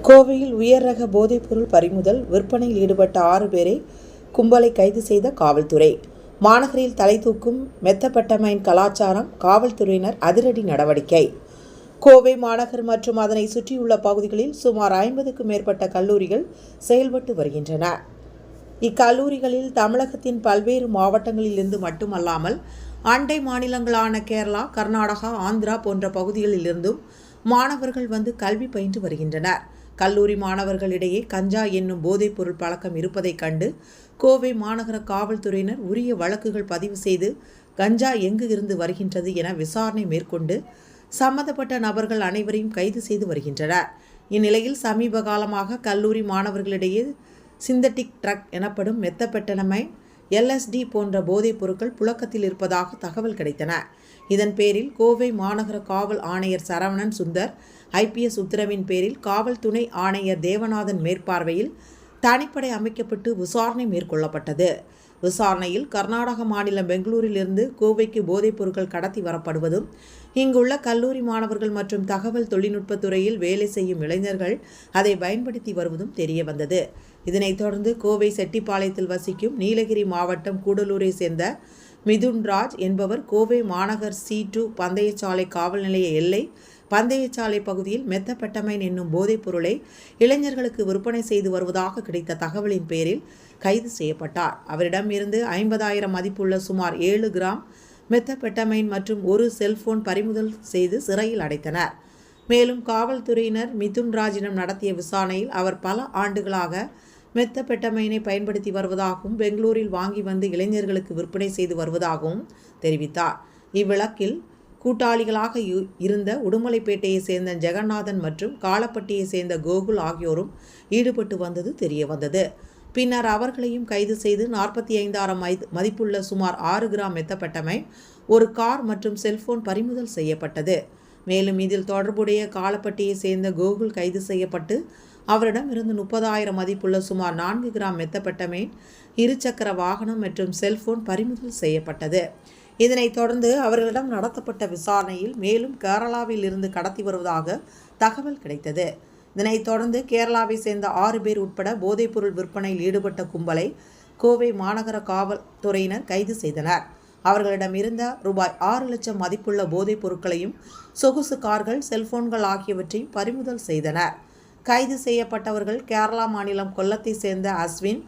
கோவையில் உயர் ரக போதைப்பொருள் பறிமுதல், விற்பனையில் ஈடுபட்ட 6 பேரை கும்பலை கைது செய்த காவல்துறை. மாநகரில் தலை தூக்கும் மெத்தபெட்டமைன் கலாச்சாரம், காவல்துறையினர் அதிரடி நடவடிக்கை. கோவை மாநகர் மற்றும் அதனை சுற்றியுள்ள பகுதிகளில் சுமார் 50க்கும் மேற்பட்ட கல்லூரிகள் செயல்பட்டு வருகின்றன. இக்கல்லூரிகளில் தமிழகத்தின் பல்வேறு மாவட்டங்களிலிருந்து மட்டுமல்லாமல் அண்டை மாநிலங்களான கேரளா, கர்நாடகா, ஆந்திரா போன்ற பகுதிகளிலிருந்தும் மாணவர்கள் வந்து கல்வி பயின்று வருகின்றனர். கல்லூரி மாணவர்களிடையே கஞ்சா என்னும் போதைப்பொருள் பழக்கம் இருப்பதைக் கண்டு கோவை மாநகர காவல்துறையினர் உரிய வழக்குகள் பதிவு செய்து கஞ்சா எங்கு இருந்து வருகின்றது என விசாரணை மேற்கொண்டு சம்பந்தப்பட்ட நபர்கள் அனைவரையும் கைது செய்து வருகின்றனர். இந்நிலையில் சமீப காலமாக கல்லூரி மாணவர்களிடையே சிந்தட்டிக் ட்ரக் எனப்படும் மெத்தபெட்டமைன், LSD போன்ற போதைப் பொருட்கள் புழக்கத்தில் இருப்பதாக தகவல் கிடைத்தன. இதன் பேரில் கோவை மாநகர காவல் ஆணையர் சரவணன் சுந்தர் IPS உத்தரவின் பேரில் காவல் துணை ஆணையர் தேவநாதன் மேற்பார்வையில் தனிப்படை அமைக்கப்பட்டு விசாரணை மேற்கொள்ளப்பட்டது. விசாரணையில் கர்நாடக மாநிலம் பெங்களூரிலிருந்து கோவைக்கு போதைப் பொருட்கள் கடத்தி வரப்படுவதும், இங்குள்ள கல்லூரி மாணவர்கள் மற்றும் தகவல் தொழில்நுட்பத் துறையில் வேலை செய்யும் இளைஞர்கள் அதை பயன்படுத்தி வருவதும் தெரியவந்தது. இதனைத் தொடர்ந்து கோவை செட்டிப்பாளையத்தில் வசிக்கும் நீலகிரி மாவட்டம் கூடலூரை சேர்ந்த மிதுன்ராஜ் என்பவர் கோவை மாநகர் C2 பந்தயச்சாலை காவல் நிலைய எல்லை பந்தயச்சாலை பகுதியில் மெத்தபெட்டமைன் என்னும் போதைப் பொருளை இளைஞர்களுக்கு விற்பனை செய்து வருவதாக கிடைத்த தகவலின் பேரில் கைது செய்யப்பட்டார். அவரிடம் இருந்து 50,000 மதிப்புள்ள சுமார் 7 கிராம் மெத்தபெட்டமைன் மற்றும் ஒரு செல்போன் பறிமுதல் செய்து சிறையில் அடைத்தனர். மேலும் காவல்துறையினர் மிதுன்ராஜிடம் நடத்திய விசாரணையில் அவர் பல ஆண்டுகளாக மெத்தபெட்டமைனை பயன்படுத்தி வருவதாகவும் பெங்களூரில் வாங்கி வந்து இளைஞர்களுக்கு விற்பனை செய்து வருவதாகவும் தெரிவித்தார். இவ்வழக்கில் கூட்டாளிகளாக இருந்த உடுமலைப்பேட்டையை சேர்ந்த ஜெகநாதன் மற்றும் காலப்பட்டியை சேர்ந்த கோகுல் ஆகியோரும் ஈடுபட்டு வந்தது தெரியவந்தது. பின்னர் அவர்களையும் கைது செய்து 45,000 மதிப்புள்ள சுமார் 6 கிராம் மெத்தபெட்டமைன், ஒரு கார் மற்றும் செல்போன் பறிமுதல் செய்யப்பட்டது. மேலும் இதில் தொடர்புடைய காலப்பட்டியை சேர்ந்த கோகுல் கைது செய்யப்பட்டு அவரிடம் இருந்து 30,000 மதிப்புள்ள சுமார் 4 கிராம் மெத்தபெட்டமைன், இருசக்கர வாகனம் மற்றும் செல்போன் பறிமுதல் செய்யப்பட்டது. இதனைத் தொடர்ந்து அவர்களிடம் நடத்தப்பட்ட விசாரணையில் மேலும் கேரளாவில் இருந்து கடத்தி வருவதாக தகவல் கிடைத்தது. இதனைத் தொடர்ந்து கேரளாவை சேர்ந்த 6 பேர் உட்பட போதைப்பொருள் விற்பனையில் ஈடுபட்ட கும்பலை கோவை மாநகர காவல்துறையினர் கைது செய்தனர். அவர்களிடம் இருந்த ரூபாய் 6 லட்சம் மதிப்புள்ள போதைப் பொருட்களையும், சொகுசு கார்கள், செல்போன்கள் ஆகியவற்றையும் பறிமுதல் செய்தனர். கைது செய்யப்பட்டவர்கள் கேரளா மாநிலம் கொல்லத்தை சேர்ந்த அஸ்வின்,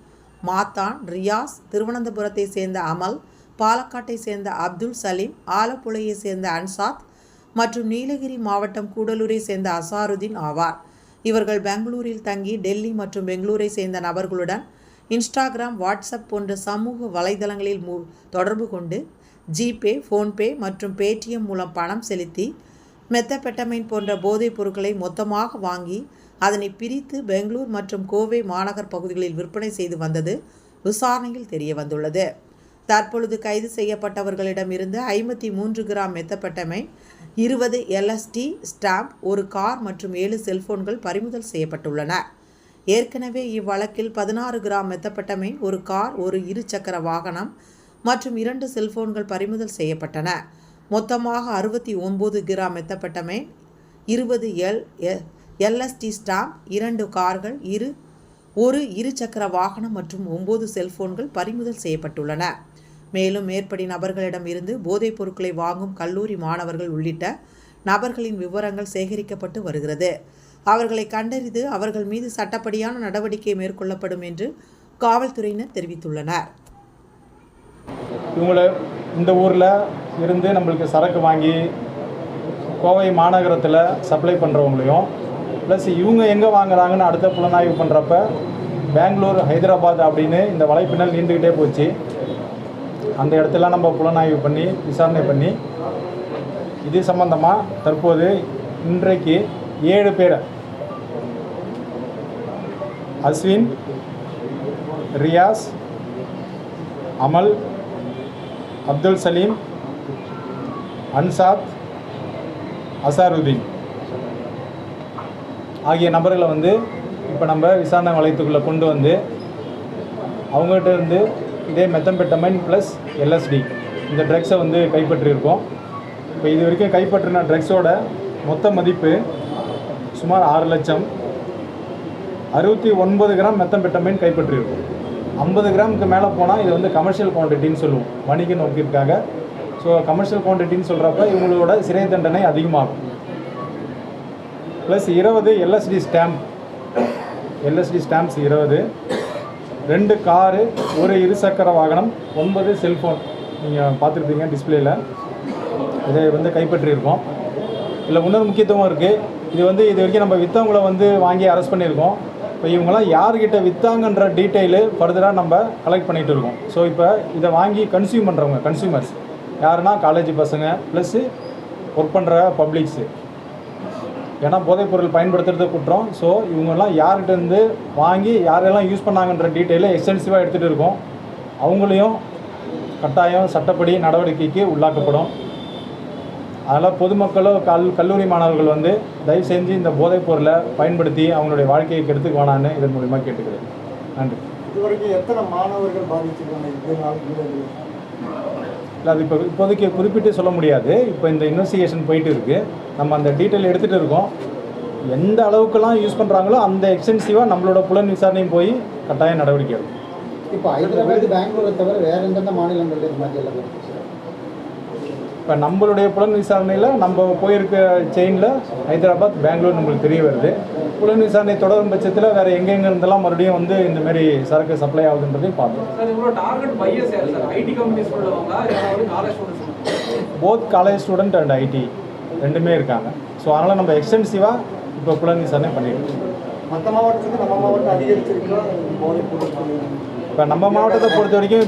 மாத்தான், ரியாஸ், திருவனந்தபுரத்தை சேர்ந்த அமல், பாலக்காட்டை சேர்ந்த அப்துல் சலீம், ஆலப்புழையை சேர்ந்த அன்சாத் மற்றும் நீலகிரி மாவட்டம் கூடலூரை சேர்ந்த அசாருதீன் ஆவார். இவர்கள் பெங்களூரில் தங்கி டெல்லி மற்றும் பெங்களூரை சேர்ந்த நபர்களுடன் இன்ஸ்டாகிராம், வாட்ஸ்அப் போன்ற சமூக வலைதளங்களில் தொடர்பு கொண்டு ஜிபே, ஃபோன்பே மற்றும் பேடிஎம் மூலம் பணம் செலுத்தி மெத்தபெட்டமைன் போன்ற போதைப் பொருட்களை மொத்தமாக வாங்கி அதனை பிரித்து பெங்களூர் மற்றும் கோவை மாநகர் பகுதிகளில் விற்பனை செய்து வந்தது விசாரணையில் தெரிய வந்துள்ளது. தற்பொழுது கைது செய்யப்பட்டவர்களிடம் இருந்து 53 கிராம் மெத்தபெட்டமைன், 20 LSD ஸ்டாம்ப், ஒரு கார் மற்றும் 7 செல்போன்கள் பறிமுதல் செய்யப்பட்டுள்ளன. ஏற்கனவே இவ்வழக்கில் 16 கிராம் மெத்தபெட்டமைன், ஒரு கார், ஒரு இருசக்கர வாகனம் மற்றும் 2 செல்போன்கள் பறிமுதல் செய்யப்பட்டன. மொத்தமாக 69 கிராம் மெத்தபெட்டமைன், 20 LSD ஸ்டாம்ப், 2 கார்கள், ஒரு இருசக்கர வாகனம் மற்றும் 9 செல்போன்கள் பறிமுதல் செய்யப்பட்டுள்ளன. மேலும் மேற்படி நபர்களிடம் இருந்து போதைப் பொருட்களை வாங்கும் கல்லூரி மாணவர்கள் உள்ளிட்ட நபர்களின் விவரங்கள் சேகரிக்கப்பட்டு வருகிறது. அவர்களை கண்டறிந்து அவர்கள் மீது சட்டப்படியான நடவடிக்கை மேற்கொள்ளப்படும் என்று காவல்துறையினர் தெரிவித்துள்ளனர். இவங்களை இந்த ஊரில் இருந்து நம்மளுக்கு சரக்கு வாங்கி கோவை மாநகரத்தில் சப்ளை பண்ணுறவங்களையும் ப்ளஸ் இவங்க எங்கே வாங்குறாங்கன்னு அடுத்த புலனாய்வு பண்ணுறப்ப பெங்களூர், ஹைதராபாத் அப்படின்னு இந்த வலைப்பின்னல் நீண்டுக்கிட்டே போச்சு. அந்த இடத்துல நம்ம புலனாய்வு பண்ணி விசாரணை பண்ணி இது சம்பந்தமாக தற்போது இன்றைக்கு 7 பேரை அஸ்வின், ரியாஸ், அமல், அப்துல் சலீம், அன்சாத், அசாருதீன் ஆகிய நபர்களை வந்து இப்போ நம்ம விசாரணை வளையத்துக்குள்ளே கொண்டு வந்து அவங்ககிட்ட இருந்து இதே மெத்தம்பெட்டமைன் ப்ளஸ் LSD இந்த ட்ரக்ஸை வந்து கைப்பற்றியிருக்கோம். இப்போ இது வரைக்கும் கைப்பற்றின ட்ரக்ஸோட மொத்த மதிப்பு சுமார் 6 லட்சம். 69 கிராம் மெத்தம்பெட்டமைன் கைப்பற்றியிருக்கும். 50 கிராமுக்கு மேலே போனால் இது வந்து கமர்ஷியல் குவான்டிட்டின்னு சொல்லுவோம், வணிக நோக்கிற்காக. ஸோ கமர்ஷியல் குவான்டிட்டின்னு சொல்கிறப்ப இவங்களோட சிறை தண்டனை அதிகமாகும். Plus 20 LSD stamp, LSD stamps 20, 2 car, 1 இருசக்கர வாகனம், 9 செல்ஃபோன் நீங்கள் பார்த்துருப்பீங்க டிஸ்பிளேயில். இதை வந்து கைப்பற்றியிருக்கோம். இதில் இன்னொரு முக்கியத்துவம் இருக்குது. இது வந்து இது வரைக்கும் நம்ம விற்றவங்கள வந்து வாங்கி அரெஸ்ட் பண்ணியிருக்கோம். இப்போ இவங்களாம் யார்கிட்ட விற்றாங்கன்ற டீட்டெயிலு ஃபர்தராக நம்ம கலெக்ட் பண்ணிகிட்டு இருக்கோம். ஸோ இப்போ இதை வாங்கி கன்சியூம் பண்ணுறவங்க, கன்சியூமர்ஸ் யாருன்னா காலேஜ் பசங்க ப்ளஸ்ஸு ஒர்க் பண்ணுற பப்ளிக்ஸு. ஏன்னா போதைப்பொருள் பயன்படுத்துறது குற்றம். ஸோ இவங்கெல்லாம் யார்கிட்டேருந்து வாங்கி யாரெல்லாம் யூஸ் பண்ணாங்கன்ற டீட்டெயிலை எக்ஸ்டென்சிவாக எடுத்துகிட்டு இருக்கோம். அவங்களையும் கட்டாயம் சட்டப்படி நடவடிக்கைக்கு உள்ளாக்கப்படும். அதனால் பொதுமக்களோ கல்லூரி மாணவர்கள் வந்து தயவு செஞ்சு இந்த போதைப் பொருளை பயன்படுத்தி அவங்களுடைய வாழ்க்கையை கெடுத்துக்க வேணான்னு இதன் மூலிமா கேட்டுக்கிறேன். நன்றி. இதுவரைக்கும் எத்தனை மாணவர்கள் பாதிச்சிருக்காங்க? இல்லை, அது இப்போதைக்கு குறிப்பிட்டு சொல்ல முடியாது. இப்போ இந்த இன்வெஸ்டிகேஷன் போயிட்டு இருக்குது. நம்ம அந்த டீட்டெயில் எடுத்துகிட்டு இருக்கோம். எந்த அளவுக்குலாம் யூஸ் பண்ணுறாங்களோ அந்த எக்ஸ்டென்சிவாக நம்மளோட புலன் விசாரணையும் போய் கட்டாயம் நடவடிக்கை எடுக்கும். இப்போ ஹைதராபாத், பெங்களூரை தவிர வேறு எந்தெந்த மாநிலங்கள் இது மாதிரி? இப்போ நம்மளுடைய புலன் விசாரணையில் நம்ம போயிருக்க செயினில் ஹைதராபாத், பெங்களூர் நம்மளுக்கு தெரிய வருது. புலன் விசாரணை தொடரும் பட்சத்தில் வேறு எங்கெங்கே இருந்தெல்லாம் மறுபடியும் வந்து இந்தமாரி சரக்கு சப்ளை ஆகுதுன்றதையும் பார்த்தோம். Both college student and IT ரெண்டுமே இருக்காங்க. ஸோ அதனால் நம்ம எக்ஸ்டென்சிவாக இப்போ புலன் விசாரணை பண்ணியிருக்கோம். மற்ற மாவட்டத்துக்கு நம்ம மாவட்டம் அதிகரிச்சிருக்கோம். இப்போ நம்ம மாவட்டத்தை பொறுத்த வரைக்கும்